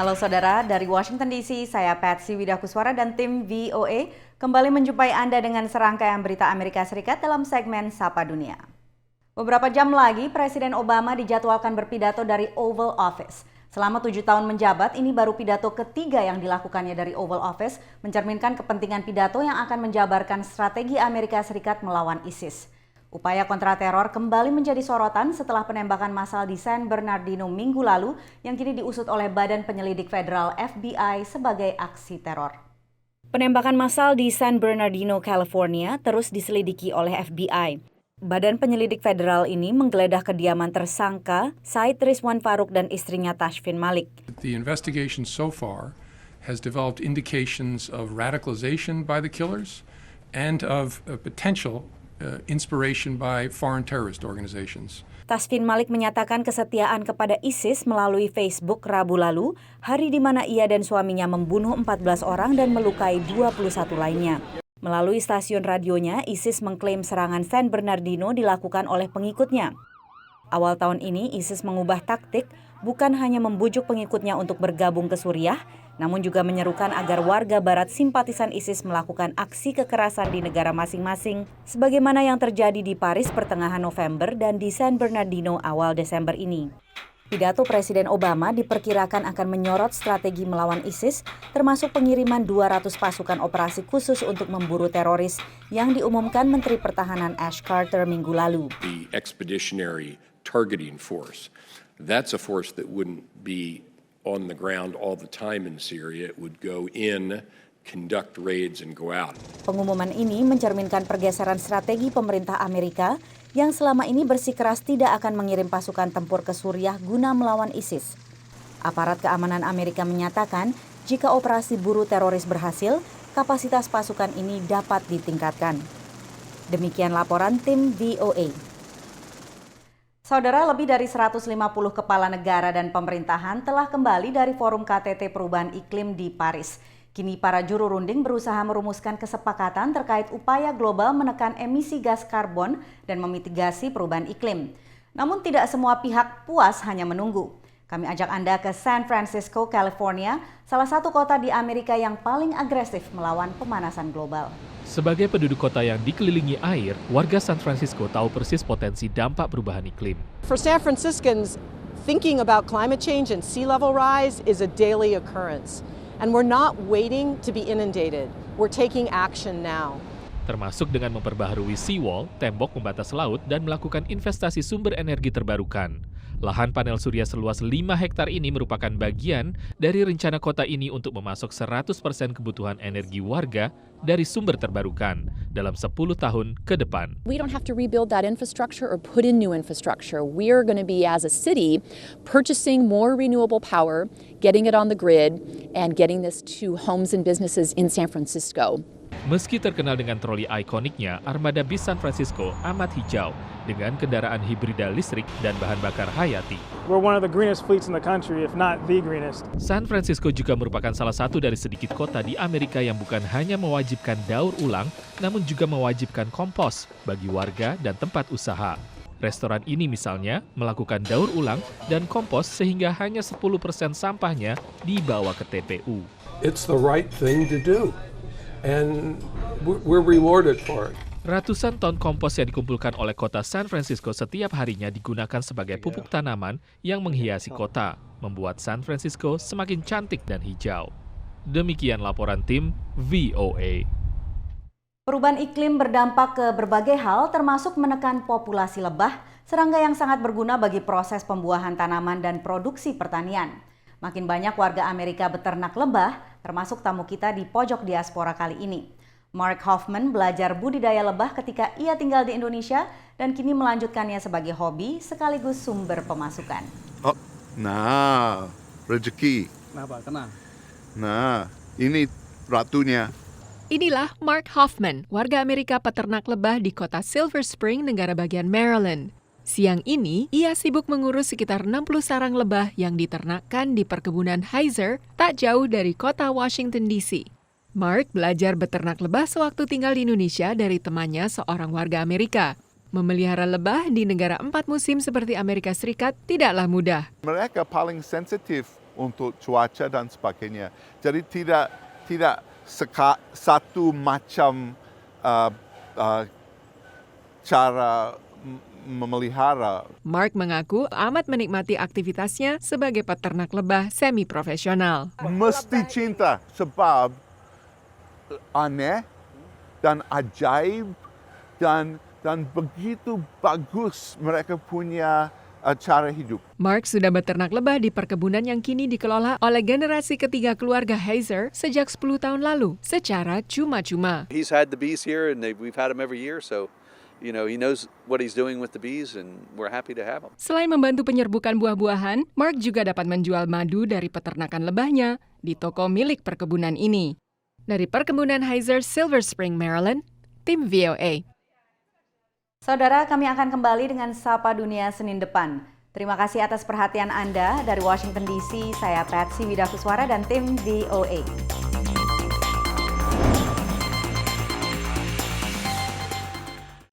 Halo saudara, dari Washington DC, saya Patsy Widakuswara dan tim VOA kembali menjumpai Anda dengan serangkaian berita Amerika Serikat dalam segmen Sapa Dunia. Beberapa jam lagi, Presiden Obama dijadwalkan berpidato dari Oval Office. Selama 7 tahun menjabat, ini baru pidato ketiga yang dilakukannya dari Oval Office, mencerminkan kepentingan pidato yang akan menjabarkan strategi Amerika Serikat melawan ISIS. Upaya kontrateror kembali menjadi sorotan setelah penembakan massal di San Bernardino minggu lalu yang kini diusut oleh Badan Penyelidik Federal FBI sebagai aksi teror. Penembakan massal di San Bernardino, California terus diselidiki oleh FBI. Badan Penyelidik Federal ini menggeledah kediaman tersangka Said Rizwan Farouk dan istrinya Tashfin Malik. The investigation so far has developed indications of radicalization by the killers and of potential inspiration by foreign terrorist organizations. Tashfin Malik menyatakan kesetiaan kepada ISIS melalui Facebook Rabu lalu, hari di mana ia dan suaminya membunuh 14 orang dan melukai 21 lainnya. Melalui stasiun radionya, ISIS mengklaim serangan San Bernardino dilakukan oleh pengikutnya. Awal tahun ini, ISIS mengubah taktik, bukan hanya membujuk pengikutnya untuk bergabung ke Suriah, namun juga menyerukan agar warga barat simpatisan ISIS melakukan aksi kekerasan di negara masing-masing, sebagaimana yang terjadi di Paris pertengahan November dan di San Bernardino awal Desember ini. Pidato Presiden Obama diperkirakan akan menyorot strategi melawan ISIS, termasuk pengiriman 200 pasukan operasi khusus untuk memburu teroris yang diumumkan Menteri Pertahanan Ash Carter minggu lalu. The Expeditionary Targeting Force, that's a force that wouldn't be on the ground all the time in Syria. It would go in, conduct raids, and go out. Pengumuman ini mencerminkan pergeseran strategi pemerintah Amerika yang selama ini bersikeras tidak akan mengirim pasukan tempur ke Suriah guna melawan ISIS. Aparat keamanan Amerika menyatakan jika operasi buru teroris berhasil, kapasitas pasukan ini dapat ditingkatkan. Demikian laporan tim VOA. Saudara, lebih dari 150 kepala negara dan pemerintahan telah kembali dari forum KTT Perubahan Iklim di Paris. Kini para juru runding berusaha merumuskan kesepakatan terkait upaya global menekan emisi gas karbon dan memitigasi perubahan iklim. Namun tidak semua pihak puas hanya menunggu. Kami ajak Anda ke San Francisco, California, salah satu kota di Amerika yang paling agresif melawan pemanasan global. Sebagai penduduk kota yang dikelilingi air, warga San Francisco tahu persis potensi dampak perubahan iklim. For San Franciscans, thinking about climate change and sea level rise is a daily occurrence. And we're not waiting to be inundated. We're taking action now. Termasuk dengan memperbaharui seawall, tembok pembatas laut, dan melakukan investasi sumber energi terbarukan. Lahan panel surya seluas 5 hektar ini merupakan bagian dari rencana kota ini untuk memasok 100% kebutuhan energi warga dari sumber terbarukan dalam 10 tahun ke depan. We don't have to rebuild that infrastructure or put in new infrastructure. We're going to be, as a city, purchasing more renewable power, getting it on the grid, and getting this to homes and businesses in San Francisco. Meski terkenal dengan troli ikoniknya, armada bis San Francisco amat hijau dengan kendaraan hibrida listrik dan bahan bakar hayati. We're one of the greenest fleets in the country, if not the greenest. San Francisco juga merupakan salah satu dari sedikit kota di Amerika yang bukan hanya mewajibkan daur ulang, namun juga mewajibkan kompos bagi warga dan tempat usaha. Restoran ini misalnya melakukan daur ulang dan kompos sehingga hanya 10% sampahnya dibawa ke TPU. It's the right thing to do. And we're rewarded for it. Ratusan ton kompos yang dikumpulkan oleh kota San Francisco setiap harinya digunakan sebagai pupuk tanaman yang menghiasi kota, membuat San Francisco semakin cantik dan hijau. Demikian laporan tim VOA. Perubahan iklim berdampak ke berbagai hal termasuk menekan populasi lebah, serangga yang sangat berguna bagi proses pembuahan tanaman dan produksi pertanian. Makin banyak warga Amerika beternak lebah, termasuk tamu kita di pojok diaspora kali ini. Mark Hoffman belajar budidaya lebah ketika ia tinggal di Indonesia dan kini melanjutkannya sebagai hobi sekaligus sumber pemasukan. Oh, nah, rezeki. Kenapa? Tenang. Nah, ini ratunya. Inilah Mark Hoffman, warga Amerika peternak lebah di kota Silver Spring, negara bagian Maryland. Siang ini, ia sibuk mengurus sekitar 60 sarang lebah yang diternakkan di perkebunan Heiser, tak jauh dari kota Washington, D.C. Mark belajar beternak lebah sewaktu tinggal di Indonesia dari temannya seorang warga Amerika. Memelihara lebah di negara 4 musim seperti Amerika Serikat tidaklah mudah. Mereka paling sensitif untuk cuaca dan sebagainya. Jadi tidak satu macam cara memelihara. Mark mengaku amat menikmati aktivitasnya sebagai peternak lebah semi-profesional. Mesti cinta sebab aneh dan ajaib dan begitu bagus mereka punya cara hidup. Mark sudah beternak lebah di perkebunan yang kini dikelola oleh generasi ketiga keluarga Heiser sejak 10 tahun lalu secara cuma-cuma. He's had the bees here and we've had them every year, so he knows what he's doing with the bees and we're happy to have him. Selain membantu penyerbukan buah-buahan, Mark juga dapat menjual madu dari peternakan lebahnya di toko milik perkebunan ini. Dari perkebunan Heiser, Silver Spring, Maryland, tim VOA. Saudara, kami akan kembali dengan Sapa Dunia Senin depan. Terima kasih atas perhatian Anda. Dari Washington DC, saya Patsy Widakuswara dan tim VOA.